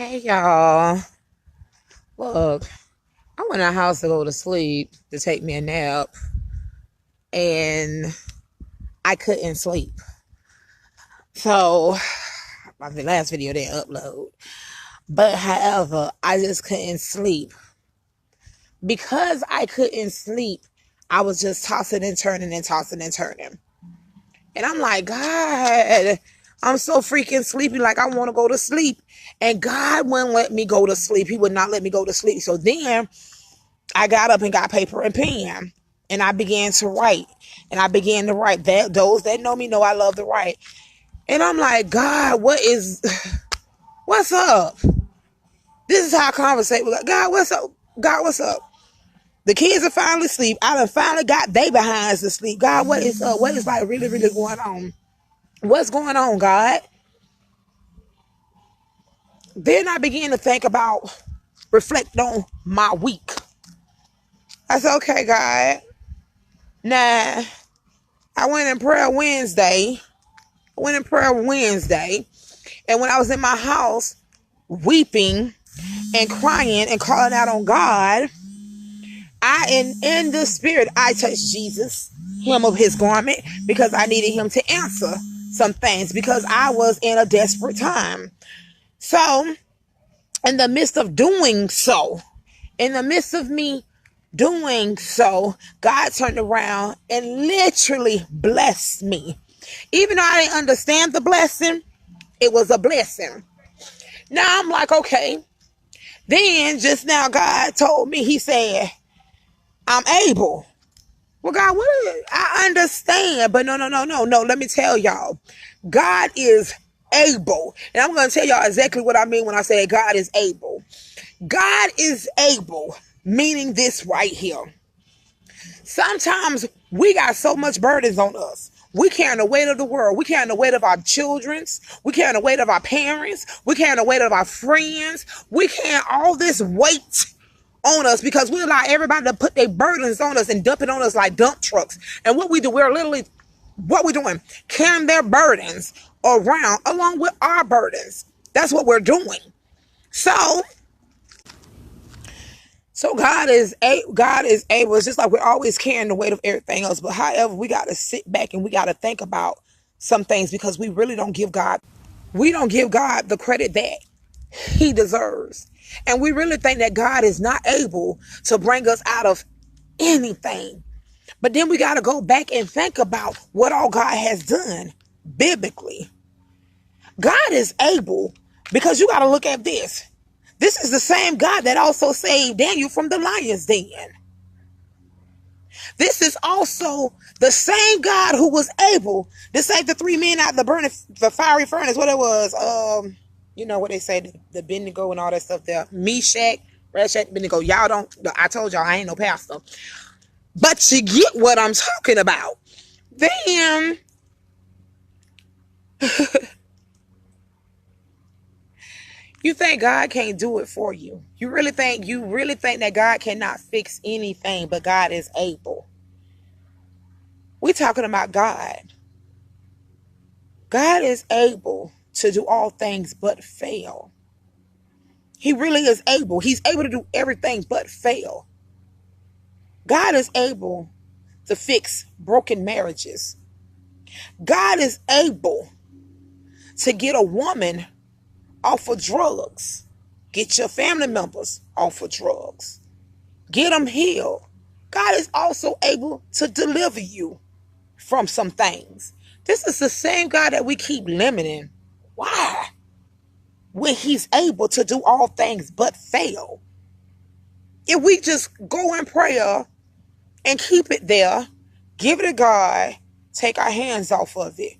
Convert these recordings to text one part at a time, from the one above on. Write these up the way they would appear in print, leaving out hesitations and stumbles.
Hey y'all. Look, I went in the house to go to sleep to take me a nap and I couldn't sleep. So my last video didn't upload. But however, I just couldn't sleep. Because I couldn't sleep, I was just tossing and turning and tossing and turning. And I'm like, God, I'm so freaking sleepy. Like I want to go to sleep. And God wouldn't let me go to sleep. He would not let me go to sleep. So then I got up and got paper and pen and I began to write. And I began to write. That those that know me know I love to write. And I'm like, God, what's up? This is how I conversate with God. What's up? God, what's up? The kids are finally asleep. I done finally got they behinds to sleep. God, what is up? What is like really, really going on? What's going on, God? Then I began to think about, reflect on my week. I said, okay, God. Nah, I went in prayer Wednesday. And when I was in my house weeping and crying and calling out on God, in the spirit, I touched Jesus, hem of his garment, because I needed him to answer some things because I was in a desperate time. So, in the midst of me doing so, God turned around and literally blessed me. Even though I didn't understand the blessing, it was a blessing. Now I'm like, okay. Then just now God told me, he said, I'm able. Well, God, I understand, but no. Let me tell y'all, God is able. And I'm going to tell y'all exactly what I mean when I say God is able. God is able, meaning this right here. Sometimes we got so much burdens on us. We carrying the weight of the world. We carrying the weight of our children's. We carrying the weight of our parents. We carrying the weight of our friends. We carrying all this weight on us because we allow everybody to put their burdens on us and dump it on us like dump trucks. And what we do, what we're doing, carrying their burdens around along with our burdens. That's what we're doing. So God is able. It's just like we're always carrying the weight of everything else. But however, we got to sit back and we got to think about some things because we really don't give God the credit that he deserves. And we really think that God is not able to bring us out of anything. But then we got to go back and think about what all God has done biblically. God is able because you got to look at this. This is the same God that also saved Daniel from the lion's den. This is also the same God who was able to save the three men out of the fiery furnace. What it was, you know what they say, the Abednego and all that stuff there. Meshach, Rashach, Abednego. Y'all don't, I told y'all I ain't no pastor. But you get what I'm talking about. Then, you think God can't do it for you. You really think that God cannot fix anything, but God is able. We're talking about God. God is able to do all things but fail. He really is able. He's able to do everything but fail. God is able to fix broken marriages. God is able to get a woman off of drugs. Get your family members off of drugs. Get them healed. God is also able to deliver you from some things. This is the same God that we keep limiting. Why? When he's able to do all things but fail. If we just go in prayer and keep it there, give it to God, take our hands off of it,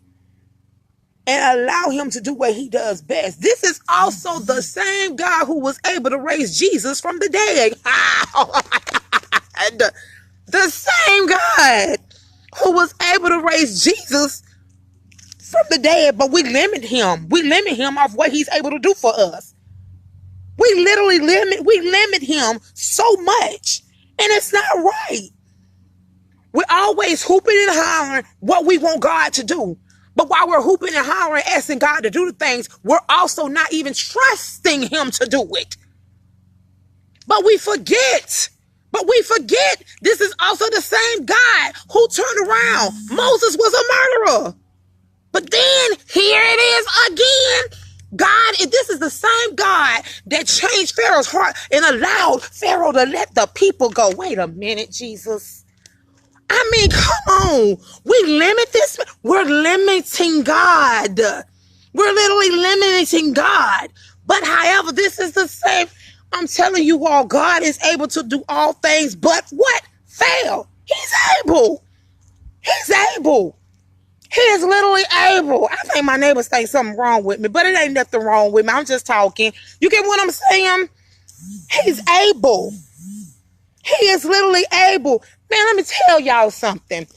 and allow him to do what he does best. This is also the same God who was able to raise Jesus from the dead. The same God who was able to raise Jesus from the dead, but we limit him. We limit him off what he's able to do for us. We limit him so much. And it's not right. We're always hooping and hollering what we want God to do. But while we're hooping and hollering, asking God to do the things, we're also not even trusting him to do it. But we forget. This is also the same God who turned around. Moses was a murderer. But then here it is again. God, this is the same God that changed Pharaoh's heart and allowed Pharaoh to let the people go. Wait a minute, Jesus. I mean, come on. We limit this. We're limiting God. We're literally limiting God. But however, this is the same. I'm telling you all, God is able to do all things, but what? Fail. He's able. He's able. He is literally able. I think my neighbors think something wrong with me, but it ain't nothing wrong with me. I'm just talking. You get what I'm saying? He's able. He is literally able. Man, let me tell y'all something.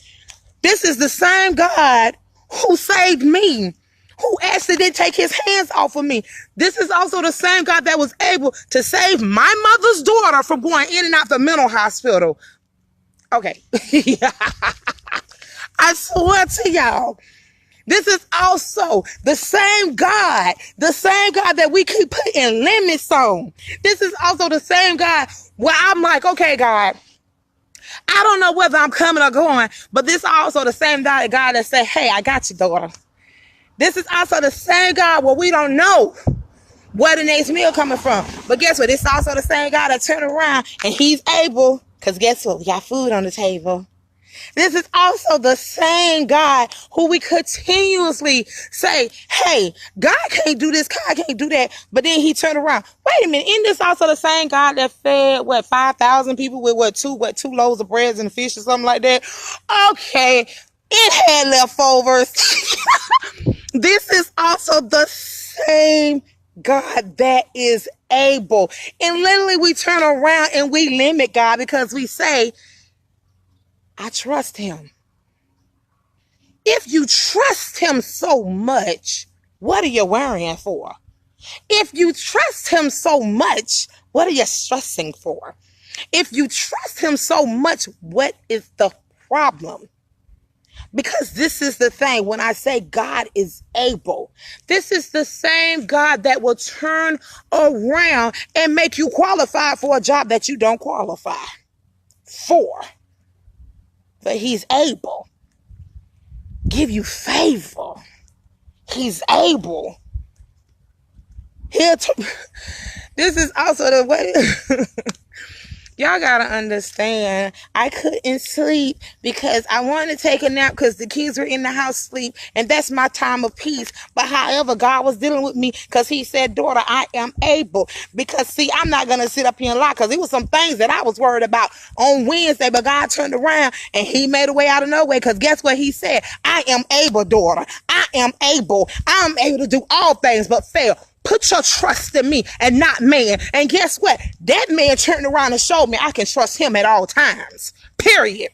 This is the same God who saved me, who actually did take his hands off of me. This is also the same God that was able to save my mother's daughter from going in and out the mental hospital. Okay. I swear to y'all, this is also the same God that we keep putting limits on. This is also the same God where I'm like, okay, God, I don't know whether I'm coming or going, but this is also the same God that said, hey, I got you, daughter. This is also the same God where we don't know where the next meal coming from. But guess what? It's also the same God that turned around and he's able, because guess what? We got food on the table. This is also the same God who we continuously say, hey, God can't do this, God can't do that. But then he turned around. Wait a minute, isn't this also the same God that fed, 5,000 people with two loaves of bread and fish or something like that? Okay, it had leftovers. This is also the same God that is able. And literally we turn around and we limit God because we say, I trust him. If you trust him so much, what are you worrying for? If you trust him so much, what are you stressing for? If you trust him so much, what is the problem? Because this is the thing, when I say God is able, this is the same God that will turn around and make you qualify for a job that you don't qualify for. But he's able. Give you favor. He's able. This is also the way. Y'all gotta understand, I couldn't sleep because I wanted to take a nap because the kids were in the house sleep, and that's my time of peace. But however, God was dealing with me because he said, daughter, I am able. Because see, I'm not gonna sit up here and lie, because it was some things that I was worried about on Wednesday, but God turned around and he made a way out of no way. Because guess what he said? I am able, daughter. I am able. I'm able to do all things but fail. Put your trust in me and not man. And guess what? That man turned around and showed me I can trust him at all times. Period.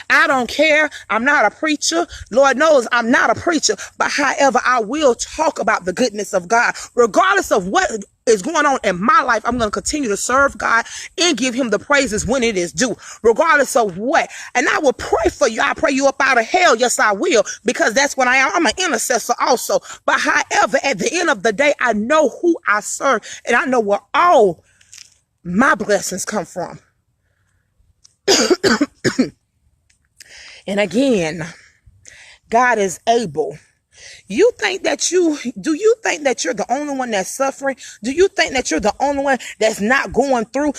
I don't care. I'm not a preacher. Lord knows I'm not a preacher. But however, I will talk about the goodness of God. Regardless of what is going on in my life, I'm going to continue to serve God and give him the praises when it is due, regardless of what. And I will pray for you. I pray you up out of hell. Yes, I will, because that's what I am. I'm an intercessor also. But however, at the end of the day, I know who I serve and I know where all my blessings come from. And again, God is able. Do you think that you're the only one that's suffering? Do you think that you're the only one that's not going through?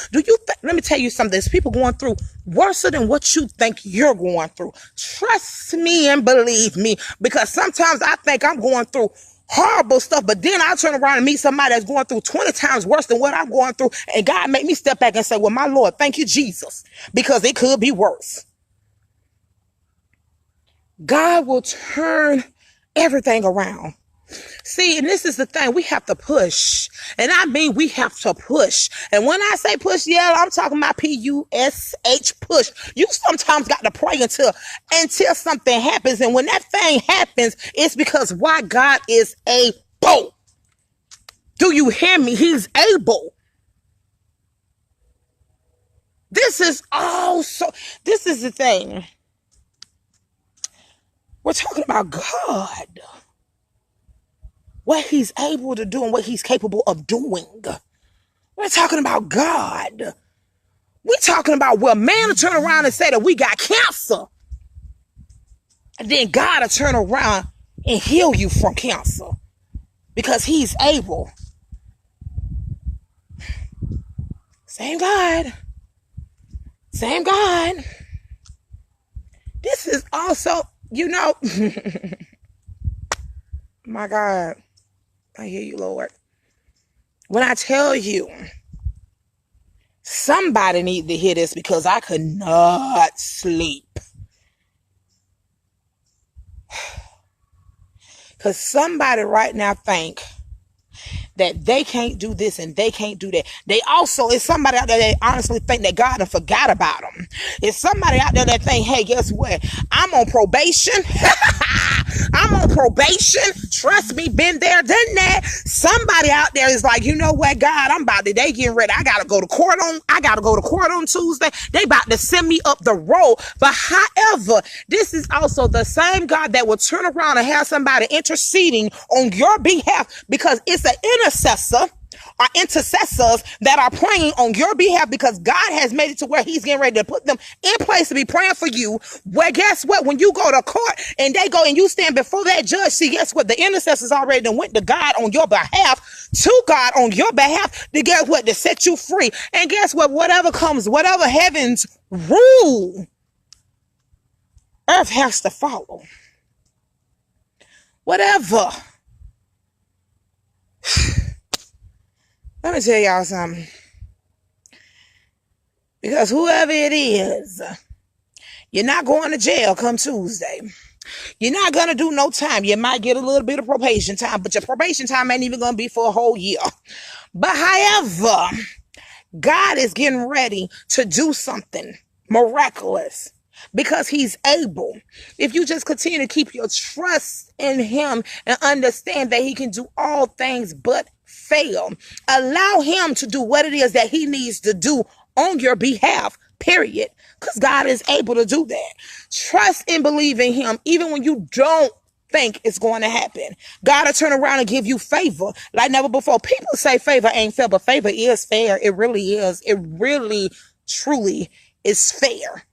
Let me tell you something. There's people going through worse than what you think you're going through. Trust me and believe me, because sometimes I think I'm going through horrible stuff, but then I turn around and meet somebody that's going through 20 times worse than what I'm going through. And God made me step back and say, well, my Lord, thank you, Jesus, because it could be worse. God will turn everything around. See, and this is the thing, we have to push. And I mean, we have to push. And when I say push, yeah, I'm talking about P-U-S-H, push. You sometimes got to pray until something happens. And when that thing happens, it's because why? God is able. Do you hear me? He's able. This is the thing. We're talking about God, what he's able to do and what he's capable of doing. We're talking about God. We're talking about where man will turn around and say that we got cancer. And then God will turn around and heal you from cancer because he's able. Same God. Same God. This is also, my God, I hear you, Lord. When I tell you, somebody need to hear this because I could not sleep. Because somebody right now think that they can't do this and they can't do that. They also, it's somebody out there that honestly think that God done forgot about them. It's somebody out there that think, hey, guess what? I'm on probation. I'm on probation. Trust me, been there, done that. Somebody out there is like, you know what, God, they getting ready. I gotta go to court on Tuesday. They about to send me up the road. But however, this is also the same God that will turn around and have somebody interceding on your behalf because it's an intercessor or intercessors that are praying on your behalf because God has made it to where he's getting ready to put them in place to be praying for you. Where guess what? When you go to court and they go and you stand before that judge, see, guess what? The intercessors already done went to God on your behalf, to God on your behalf, to guess what? To set you free. And guess what? Whatever comes, whatever heaven's rule, earth has to follow. Whatever. Let me tell y'all something. Because whoever it is, you're not going to jail come Tuesday. You're not going to do no time. You might get a little bit of probation time, but your probation time ain't even going to be for a whole year. But however, God is getting ready to do something miraculous because he's able. If you just continue to keep your trust in him and understand that he can do all things but fail, allow him to do what it is that he needs to do on your behalf, period. Because God is able to do that. Trust and believe in him even when you don't think it's going to happen. God will turn around and give you favor like never before. People say favor ain't fair, but favor is fair. It really is. It really, truly is fair.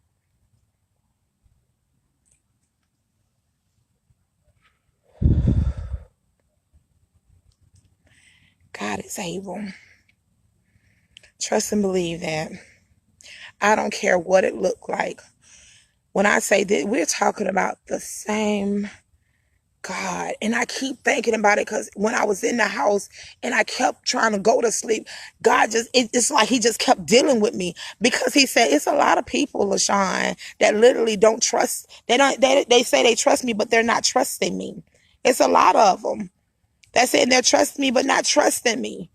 God is able. Trust and believe that. I don't care what it looked like. When I say that, we're talking about the same God. And I keep thinking about it because when I was in the house and I kept trying to go to sleep, God it's like he just kept dealing with me because he said, it's a lot of people, LaShawn, that literally don't trust. They say they trust me, but they're not trusting me. It's a lot of them that saying they're trusting me, but not trusting me.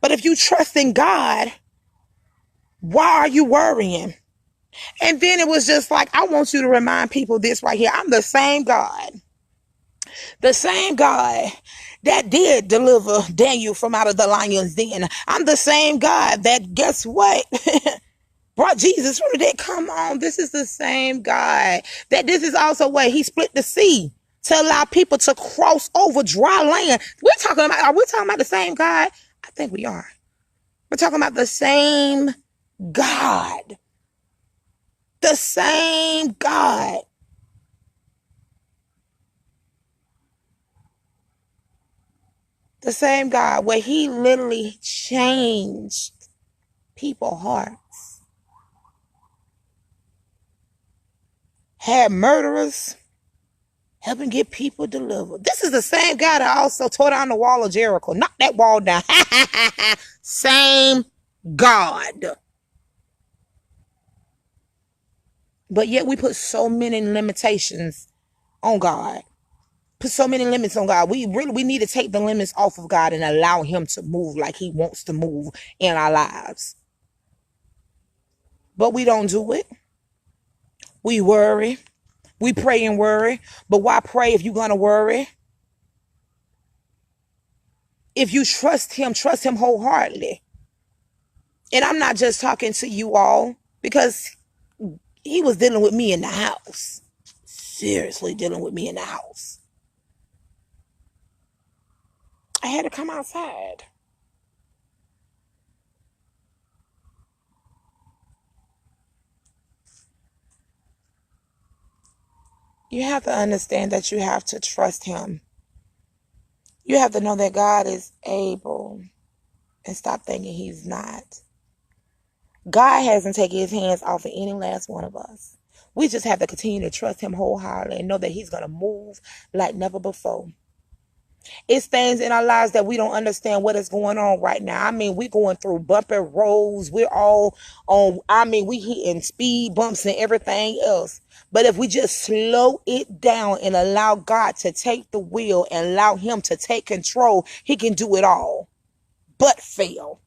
But if you trust in God, why are you worrying? And then it was just like, I want you to remind people this right here. I'm the same God. The same God that did deliver Daniel from out of the lion's den. I'm the same God that, guess what? Brought Jesus from the dead. Come on. This is the same God. That this is also where he split the sea to allow people to cross over dry land. Are we talking about the same God? I think we are. We're talking about the same God. The same God. The same God where he literally changed people's hearts. Had murderers helping get people delivered. This is the same God that also tore down the wall of Jericho. Knock that wall down. Same God. But yet we put so many limitations on God. Put so many limits on God. We need to take the limits off of God and allow him to move like he wants to move in our lives. But we don't do it. We worry. We pray and worry. But why pray if you're going to worry? If you trust him wholeheartedly. And I'm not just talking to you all because he was dealing with me in the house. seriously dealing with me in the house. I had to come outside. You have to understand that you have to trust him. You have to know that God is able and stop thinking he's not. God hasn't taken his hands off of any last one of us. We just have to continue to trust him wholeheartedly and know that he's going to move like never before. It's things in our lives that we don't understand what is going on right now. I mean, we're going through bumpy roads. We're all on, we hitting speed bumps and everything else. But if we just slow it down and allow God to take the wheel and allow him to take control, he can do it all but fail.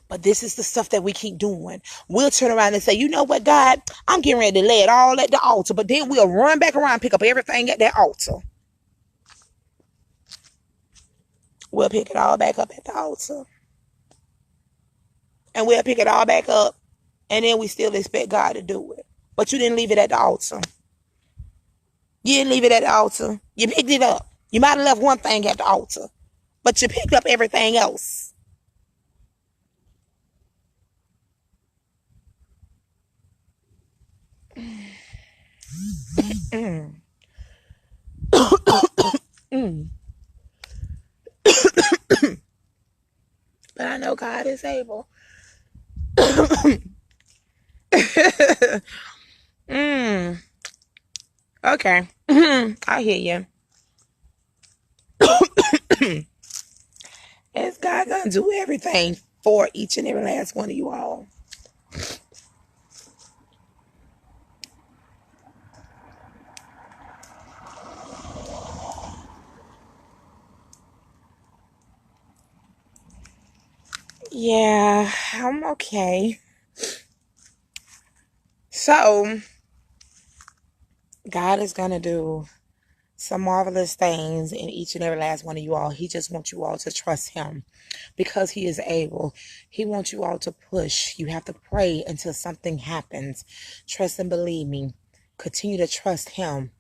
But this is the stuff that we keep doing. We'll turn around and say, you know what, God, I'm getting ready to lay it all at the altar. But then we'll run back around and pick up everything at that altar. We'll pick it all back up at the altar. And we'll pick it all back up. And then we still expect God to do it. But you didn't leave it at the altar. You didn't leave it at the altar. You picked it up. You might have left one thing at the altar. But you picked up everything else. But I know God is able. Okay. I hear you. Is God gonna do everything for each and every last one of you all? Yeah, I'm okay. So, God is gonna do some marvelous things in each and every last one of you all. He just wants you all to trust him because he is able. He wants you all to push. You have to pray until something happens. Trust and believe me. Continue to trust him.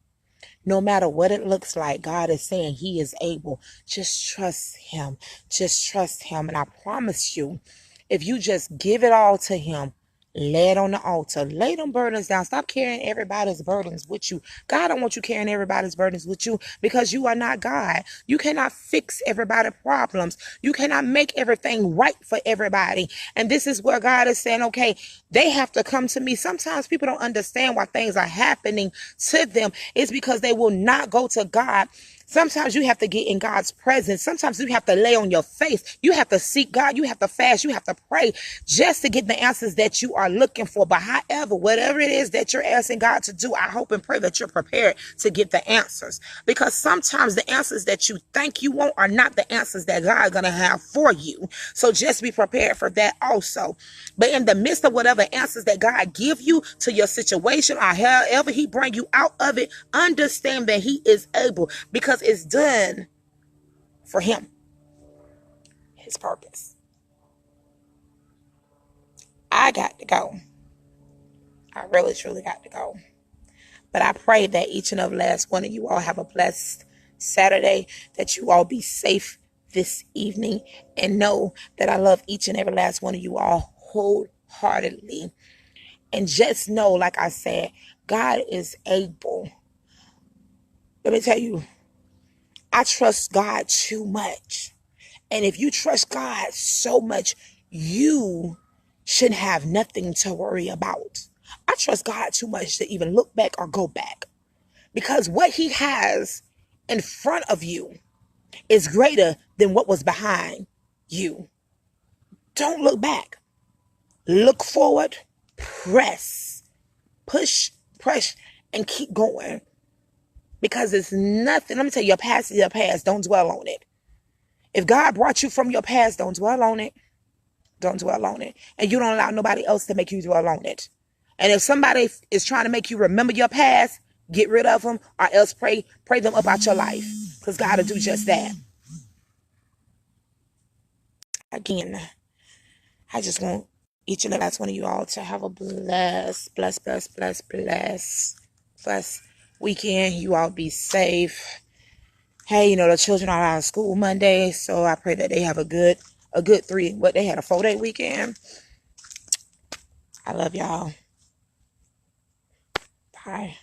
No matter what it looks like, God is saying he is able. Just trust him. Just trust him. And I promise you, if you just give it all to him, lay it on the altar. Lay them burdens down. Stop carrying everybody's burdens with you. God don't want you carrying everybody's burdens with you because you are not God. You cannot fix everybody's problems. You cannot make everything right for everybody. And this is where God is saying, okay, they have to come to me. Sometimes people don't understand why things are happening to them. It's because they will not go to God. Sometimes you have to get in God's presence. Sometimes you have to lay on your face. You have to seek God. You have to fast. You have to pray just to get the answers that you are looking for. But however, whatever it is that you're asking God to do, I hope and pray that you're prepared to get the answers. Because sometimes the answers that you think you want are not the answers that God is going to have for you. So just be prepared for that also. But in the midst of whatever answers that God give you to your situation or however he bring you out of it, understand that he is able because it's done for him, his purpose. I got to go. I really, truly got to go. But I pray that each and every last one of you all have a blessed Saturday, that you all be safe this evening, and know that I love each and every last one of you all wholeheartedly. And just know, like I said, God is able. Let me tell you, I trust God too much. And if you trust God so much, you should have nothing to worry about. I trust God too much to even look back or go back. Because what he has in front of you is greater than what was behind you. Don't look back. Look forward, press, push, press, and keep going. Because it's nothing. Let me tell you, your past is your past. Don't dwell on it. If God brought you from your past, don't dwell on it. Don't dwell on it. And you don't allow nobody else to make you dwell on it. And if somebody is trying to make you remember your past, get rid of them or else pray them up out your life. Because God will do just that. Again, I just want each and every last one of you all to have a blessed blessed weekend. You all be safe. Hey, you know, the children are out of school Monday, so I pray that they have a good they had a 4-day weekend. I love y'all. Bye.